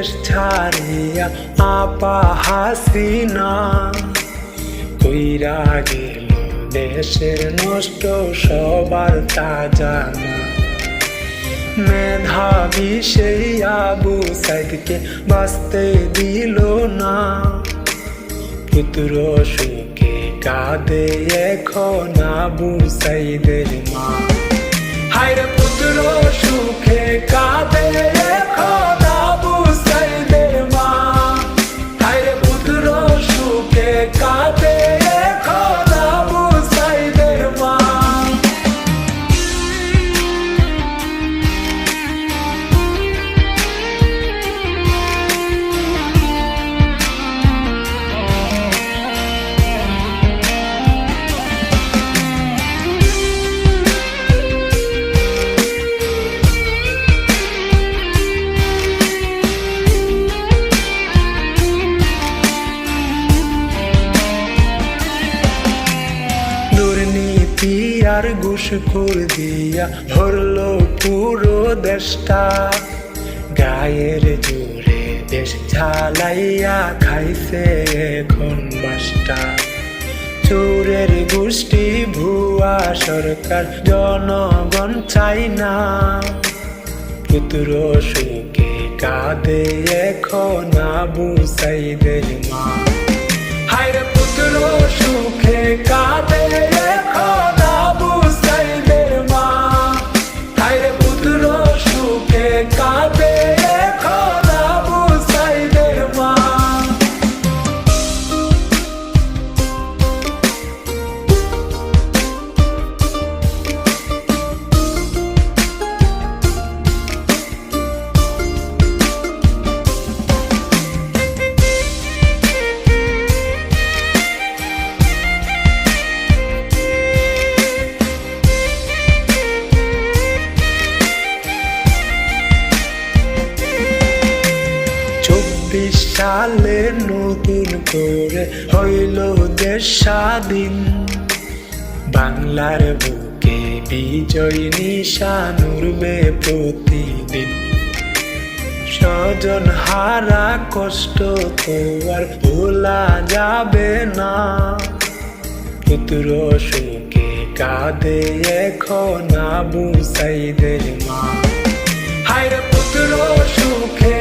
দেশ ছাড়িয়া আপা হাসিনা কইরা গেল দেশের নষ্ট সবার তা জানা। মেধাবী সেই আবু সাইদকে বাঁচতে দিল না, পুত্র সুখে কাঁদে এখন আবু সাইদের মা। হায়রে পুত্র সুখে কাঁদে এখন আবু সাইদের মা, হায়রে পুত্র সুখে কাঁদে এখন আবু সাইদের মা। দুর্নীতি আর ঘুষখোর দিয়া ভরলো পুরো দেশটা, গায়ের জোরে দেশ ঝালাইয়া খাইছে এখন বাসটা। চোরের গোষ্ঠী ভুয়া সরকার জনগণ চাই না, পুত্র সুখে কাঁদে এখন আবু সাইদের মা। হায়রে পুত্র সুখে কাঁদে এখন আবু সাইদের মা, হায়রে পুত্র সুখে কাঁদে এখন আবু সাইদের মা। সালে নতুন করে হইল দেশ স্বাধীন, বাংলার বুকে বিজয় নিশান উড়বে প্রতিদিন। স্বজন হারা কষ্ট তো আর ভোলা যাবে না, পুত্র সুখে কাঁদে এখন আবু সাইদের মা। হায়রে পুত্র সুখে